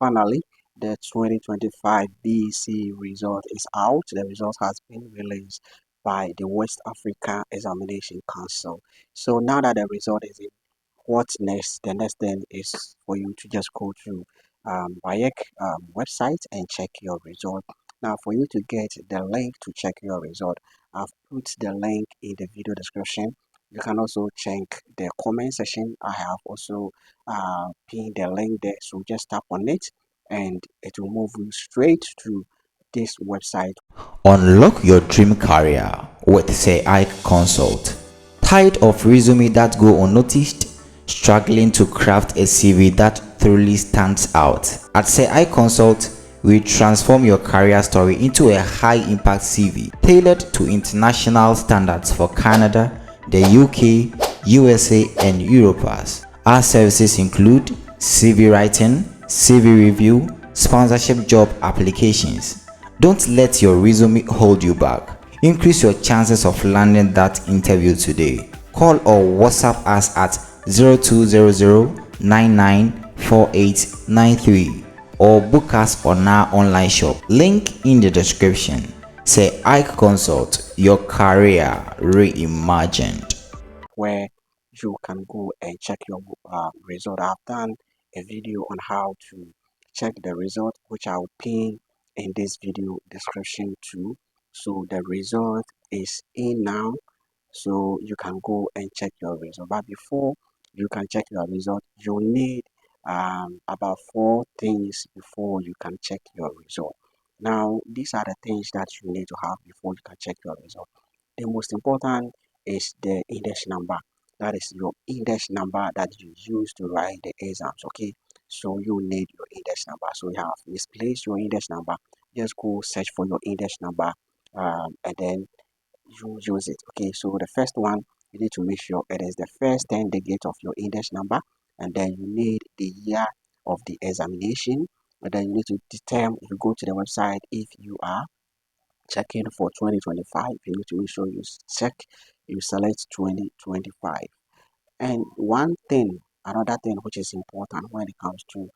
finally, the 2025 BECE result is out. The result has been released by the West Africa Examination Council. So now that the result is in, what's next? The next thing is for you to just go to WAEC website and check your result. Now, for you to get the link to check your result, I've put the link in the video description. You can also check the comment section. I have also pinned the link there. So just tap on it and it will move you straight to this website. Unlock your dream career with Say Ike Consult. Tired of resume that go unnoticed? Struggling to craft a CV that truly stands out? At Say Ike Consult, we transform your career story into a high-impact CV tailored to international standards for Canada, the UK, USA, and Europe. Our services include CV writing, CV review, sponsorship job applications. Don't let your resume hold you back. Increase your chances of landing that interview today. Call or WhatsApp us at 0200 or book us on our online shop. Link in the description. Say Ike Consult, your career reimagined. Where you can go and check your result. I've done a video on how to check the result, which I'll pin in this video description too. So the result is in now, so you can go and check your result. But before you can check your result, you need about four things before you can check your result. Now, these are the things that you need to have before you can check your result. The most important is the index number. That is your index number that you use to write the exams. Okay, so you need your index number. So you have misplaced your index number. Just go search for your index number, and then you use it. Okay, so the first one, you need to make sure it is the first 10 digits of your index number, and then you need the year of the examination, and then you need to determine, if you go to the website, if you are checking for 2025, you need to make sure you select 2025. And another thing which is important when it comes to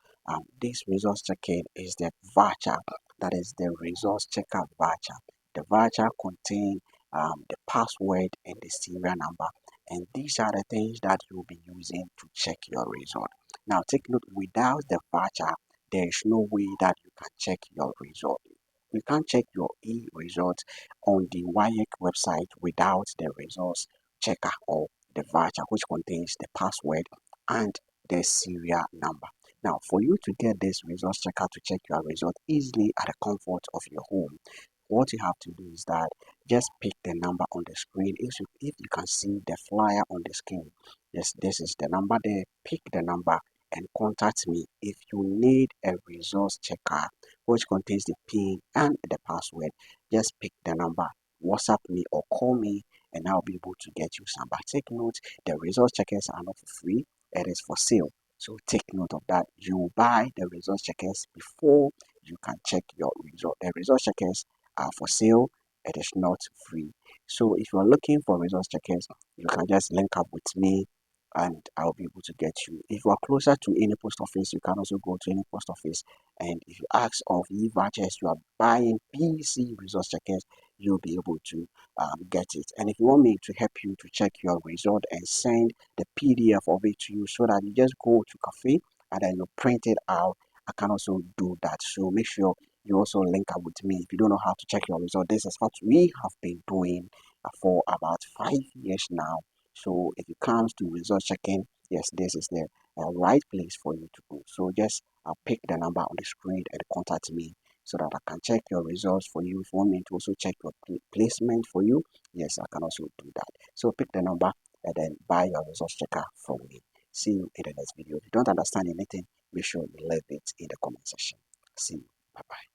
this results checking is the voucher. That is the results checker voucher. The voucher contains the password and the serial number. And these are the things that you'll be using to check your result. Now, take note, without the voucher, there is no way that you can check your result. You can't check your e-results on the WAEC website without the results checker or the voucher, which contains the password and the serial number. Now, for you to get this results checker to check your result easily at the comfort of your home, what you have to do is that just pick the number on the screen. If you can see the flyer on the screen, yes, this is the number there. Pick the number and contact me if you need a results checker which contains the PIN and the password. Just pick the number, WhatsApp me or call me, and I'll be able to get you some. But take note, the results checkers are not for free, it is for sale. So take note of that. You buy the results checkers before you can check your result. The results checkers are for sale, it is not free. So if you're looking for results checkers, you can just link up with me and I'll be able to get you. If you are closer to any post office, you can also go to any post office. And if you ask of vouchers, you are buying PC results checkers, you'll be able to get it. And if you want me to help you to check your result and send the PDF of it to you so that you just go to cafe and then you print it out, I can also do that. So make sure you also link up with me. If you don't know how to check your result, this is what we have been doing for about 5 years now. So if it comes to result checking, yes, this is the right place for you to go. So just pick the number on the screen and contact me so that I can check your results for you. If you want me to also check your placement for you, yes, I can also do that. So pick the number and then buy your results checker from me. See you in the next video. If you don't understand anything, make sure you leave it in the comment section. See you. Bye bye.